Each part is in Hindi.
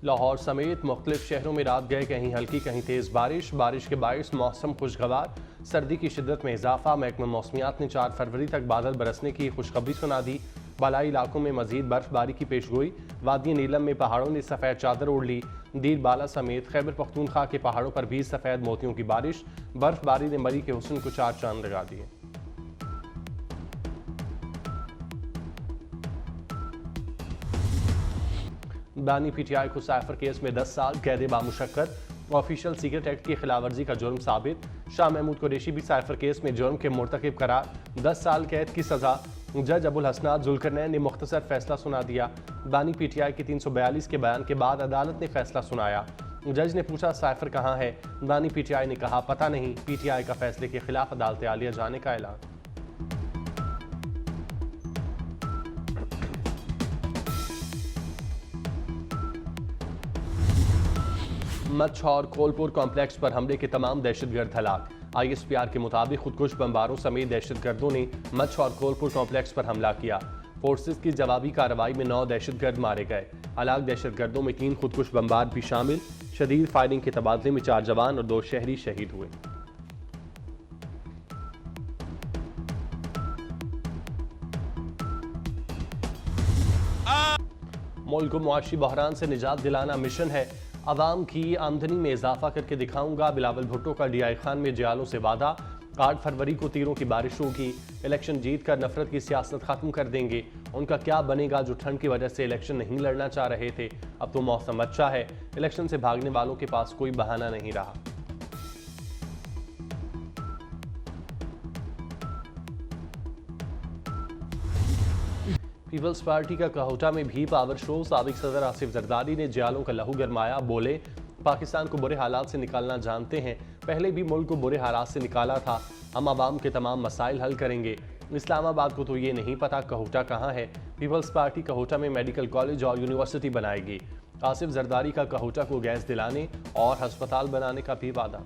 लाहौर समेत मुख्तलिफ शहरों में रात गए कहीं हल्की कहीं तेज़ बारिश के बायस मौसम खुशगवार। सर्दी की शिद्दत में इजाफा। महकमा मौसमियात ने 4 फरवरी तक बादल बरसने की खुशखबरी सुना दी। बालाई इलाकों में मजीद बर्फबारी की पेशगोई। वादी नीलम में पहाड़ों ने सफ़ेद चादर ओढ़ ली। दीर बाला समेत खैबर पख्तूनख्वा के पहाड़ों पर भी सफ़ेद मोतियों की बारिश। बर्फबारी ने मरी के हुस्न को 4 चांद लगा दिए। बानी पीटीआई को साइफर केस में 10 साल कैद बामुशक्कत। ऑफिशियल सीक्रेट एक्ट की खिलाफवर्जी का जुर्म साबित। शाह महमूद कुरैशी भी साइफर केस में जुर्म के मुर्तकिब करार। 10 साल कैद की सजा। जज अबुल हसनात जुल्करनैन ने मुख्तसर फैसला सुना दिया। बानी पीटीआई के 342 के बयान के बाद अदालत ने फैसला सुनाया। जज ने पूछा साइफर कहाँ है। बानी पीटीआई ने कहा पता नहीं। पीटीआई का फैसले के खिलाफ अदालत आलिया जाने का ऐलान। मच्छ और कोलपुर कॉम्प्लेक्स पर हमले के तमाम दहशतगर्द हलाक। ISPR के मुताबिक खुदकुश बमबारों समेत दहशतगर्दों ने मच्छ और कोलपुर कॉम्प्लेक्स पर हमला किया। फोर्सेस की जवाबी कार्रवाई में 9 दहशतगर्द मारे गए। हलाक दहशतगर्दों में 3 खुदकुश बमबार भी शामिल। शदीद फायरिंग के तबादले में 4 जवान और 2 शहरी शहीद हुए। मुल्क को मुआशी बहरान से निजात दिलाना मिशन है। अवाम की आमदनी में इजाफा करके दिखाऊंगा। बिलावल भुट्टो का DI खान में जयालों से वादा। 8 फरवरी को तीरों की बारिश होगी। इलेक्शन जीत कर नफरत की सियासत खत्म कर देंगे। उनका क्या बनेगा जो ठंड की वजह से इलेक्शन नहीं लड़ना चाह रहे थे। अब तो मौसम अच्छा है। इलेक्शन से भागने वालों के पास कोई बहाना नहीं रहा। पीपल्स पार्टी का कहोटा में भी पावर शो। साबिक सदर आसिफ जरदारी ने जयालों का लहू गरमाया। बोले पाकिस्तान को बुरे हालात से निकालना जानते हैं। पहले भी मुल्क को बुरे हालात से निकाला था। हम आवाम के तमाम मसाइल हल करेंगे। इस्लामाबाद को तो ये नहीं पता कहोटा कहाँ है। पीपल्स पार्टी कहोटा में मेडिकल कॉलेज और यूनिवर्सिटी बनाएगी। आसिफ जरदारी का कहोटा को गैस दिलाने और हस्पताल बनाने का भी वादा।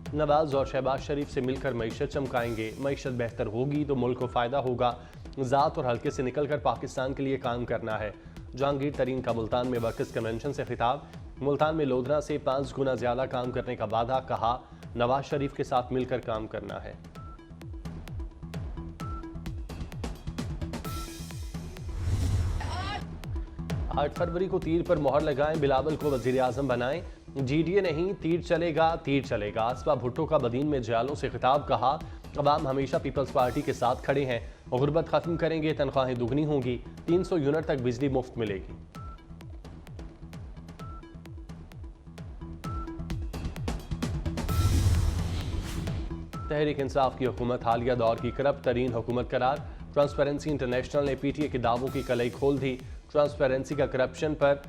नवाज और शहबाज शरीफ से मिलकर मईशत चमकाएंगे। मईशत बेहतर होगी तो मुल्क को फ़ायदा होगा। ज़ात और हल्के से निकलकर पाकिस्तान के लिए काम करना है। जहांगीर तरीन का मुल्तान में वर्कर्स कन्वेंशन से खिताब। मुल्तान में लोधरा से 5 गुना ज़्यादा काम करने का वादा। कहा नवाज शरीफ के साथ मिलकर काम करना है। आठ फरवरी को तीर पर मोहर लगाएं। बिलावल को वज़ीर आज़म बनाएं। GDA नहीं तीर चलेगा। असफा भुट्टो का बदीन में जयालों से खिताब। कहा अवाम हमेशा पीपल्स पार्टी के साथ खड़े हैं। गुर्बत खत्म करेंगे। तनख्वाहें दुगनी होंगी। 300 यूनिट तक बिजली मुफ्त मिलेगी। तहरीक इंसाफ की हुकूमत हालिया दौर की करप्ट तरीन हुकूमत करार। ट्रांसपेरेंसी इंटरनेशनल ने PTA के दावों की कलई खोल दी। ट्रांसपेरेंसी का करप्शन पर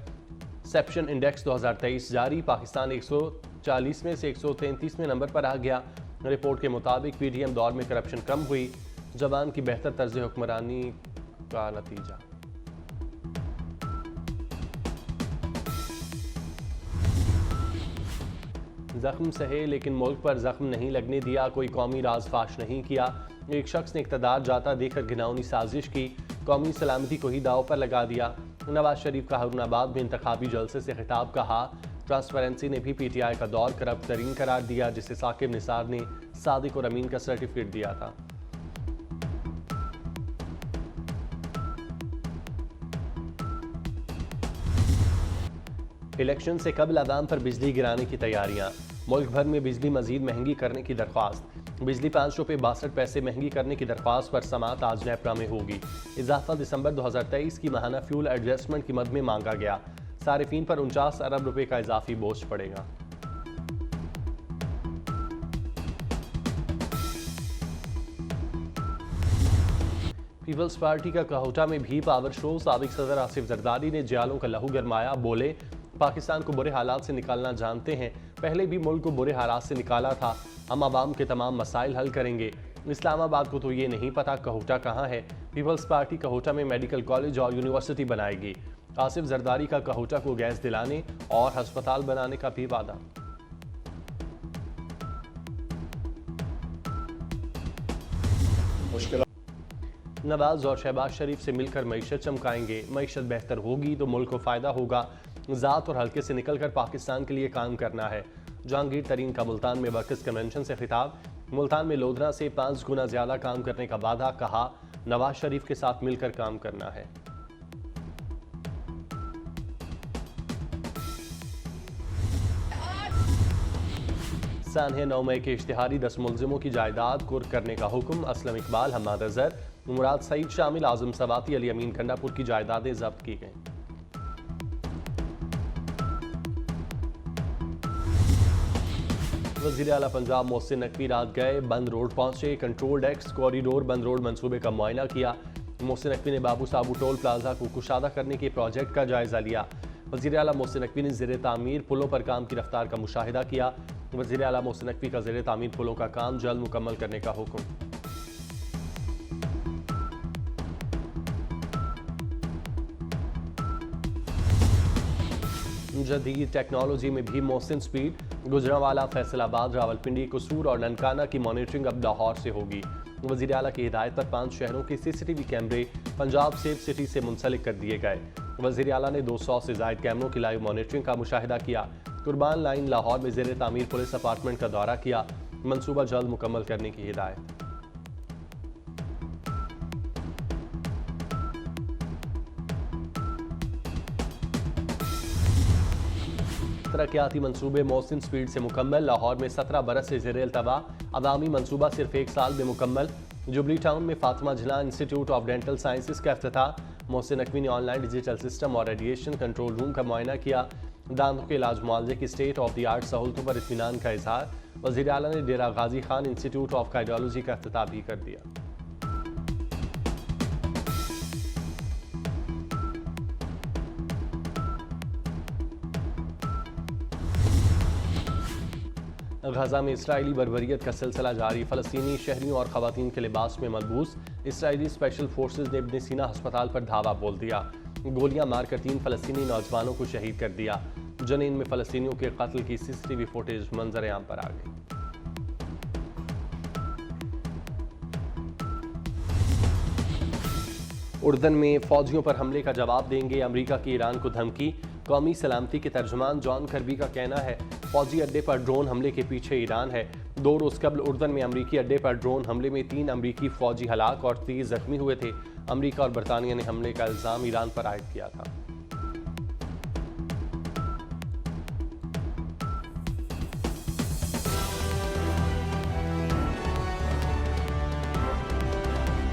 सेप्शन इंडेक्स 2023 जारी। पाकिस्तान 140 में से 133वें नंबर पर आ गया। रिपोर्ट के मुताबिक PDM दौर में करप्शन कम हुई। जवान की बेहतर तर्ज हुक्मरानी का नतीजा। जख्म सहे लेकिन मुल्क पर जख्म नहीं लगने दिया। कोई कौमी राज फाश नहीं किया। एक शख्स ने इक़्तिदार जाता देखकर घिनौनी साजिश की। कौमी सलामती को ही दाव पर लगा दिया। नवाज शरीफ का हारूनाबाद में इंतखाबी जलसे से खिताब। कहा ट्रांसपेरेंसी ने भी PTI का दौर करप्ट तरीन करार दिया, जिसे साकिब निसार ने सादिक और अमीन का सर्टिफिकेट दिया था। इलेक्शन से कबल अवाम पर बिजली गिराने की तैयारियां। मुल्क भर में बिजली मजीद महंगी करने की दरख्वास्त। बिजली 5 रुपये 62 पैसे महंगी करने की दरख्वास्त पर समात आज नेपरा में होगी। इजाफा दिसंबर 2023 की माहाना फ्यूल एडजस्टमेंट की मद में मांगा गया। सारिफीन पर 49 अरब रुपए का इजाफी बोझ पड़ेगा। पीपल्स पार्टी का कहोटा में भी पावर शो। साबिक सदर आसिफ जरदारी ने जयालों का लहू गरमाया। बोले पाकिस्तान को बुरे हालात से निकालना जानते हैं। पहले भी मुल्क को बुरे हालात से निकाला था। हम आवाम के तमाम मसाइल हल करेंगे। इस्लामाबाद को तो ये नहीं पता कहोटा कहाँ है। पीपल्स पार्टी कहोटा में मेडिकल कॉलेज और यूनिवर्सिटी बनाएगी। आसिफ जरदारी का कहोटा को गैस दिलाने और हस्पताल बनाने का भी वादा। नवाज और शहबाज शरीफ से मिलकर मईशत चमकाएंगे। मईशत बेहतर होगी तो मुल्क को फ़ायदा होगा। ज़ात और हल्के से निकलकर पाकिस्तान के लिए काम करना है। जहांगीर तरीन का मुल्तान में वर्कर्स कन्वेंशन से खिताब। मुल्तान में लोधरा से 5 गुना ज़्यादा काम करने का वादा। कहा, नवाज शरीफ के साथ मिलकर काम करना है। सानहे 9 मई के इश्तिहारी 10 मुलजिमों की जायदाद कुर्क करने का हुक्म। असलम इकबाल, हम्माद अजहर, मुराद सईद शामिल आजम सवाती, अली अमीन गंडापुर की जायदादें जब्त की गईं। वज़ीर आला पंजाब मोहसिन नकवी रात गए, बंद रोड पहुंचे, कंट्रोल्ड एक्स कॉरिडोर बंद रोड मंसूबे का मुआयना किया। मोहसिन नकवी ने बाबू साबू टोल प्लाजा को कुशादा करने के प्रोजेक्ट का जायजा लिया। वज़ीर आला मोहसिन नकवी ने ज़ेरे तामीर पुलों पर काम की रफ्तार का मुशाहिदा किया। वज़ीर आला मोहसिन नकवी का ज़ेरे तामीर पुलों का काम जल्द मुकम्मल करने का हुक्म। जदीद टेक्नोलॉजी में भी मोहसिन स्पीड। गुजरांवाला, फैसलाबाद, रावलपिंडी, कसूर और ननकाना की मॉनिटरिंग अब लाहौर से होगी। वज़ीर आला की हिदायत पर 5 शहरों के CCTV कैमरे पंजाब सेफ सिटी से मुंसलिक कर दिए गए। वज़ीर आला ने 200 से ज़ायद कैमरों की लाइव मॉनिटरिंग का मुशाहिदा किया। कुर्बान लाइन लाहौर में ज़ेरे तामीर पुलिस अपार्टमेंट का दौरा किया। मंसूबा जल्द मुकम्मल करने की हिदायत। तरक्याती मंसूबे मोहसिन स्पीड से मुकम्मल। लाहौर में 17 बरस से ज़ेरे अल्तवा अवामी मंसूबा सिर्फ 1 साल में मुकम्मल। जुबली टाउन में फातिमा जिला इंस्टीट्यूट ऑफ डेंटल साइंसेज का इफ्तिताह। मोहसिन नकवी ने ऑनलाइन डिजिटल सिस्टम और रेडिएशन कंट्रोल रूम का मुआयना किया। दांतों के इलाज मुआवजे की स्टेट ऑफ द आर्ट सहूलतों पर इत्मीनान का इजहार। वज़ीर आला ने डेरा Ghazi Khan institute of cardiology का इफ्तिताह भी कर दिया। गजा में इसराइली बर्बरियत का सिलसिला जारी। फ़लस्तीनी शहरियों और ख़वातीन के लिबास में मलबूस इसराइली स्पेशल फोर्सेज ने इब्न सीना अस्पताल पर धावा बोल दिया। गोलियां मारकर 3 फ़लस्तीनी नौजवानों को शहीद कर दिया। जनीन में फ़लस्तीनियों के कत्ल की CCTV फुटेज मंजर आम पर आ गई। उर्दन में फौजियों पर हमले का जवाब देंगे अमरीका की ईरान को धमकी। कौमी सलामती के तर्जुमान जॉन कर्बी का कहना है, फौजी अड्डे पर ड्रोन हमले के पीछे ईरान है। 2 रोज़ कबल उर्दन में अमरीकी अड्डे पर ड्रोन हमले में 3 अमरीकी फौजी हलाक और 30 जख्मी हुए थे। अमरीका और बरतानिया ने हमले का इल्ज़ाम ईरान पर आयद किया था।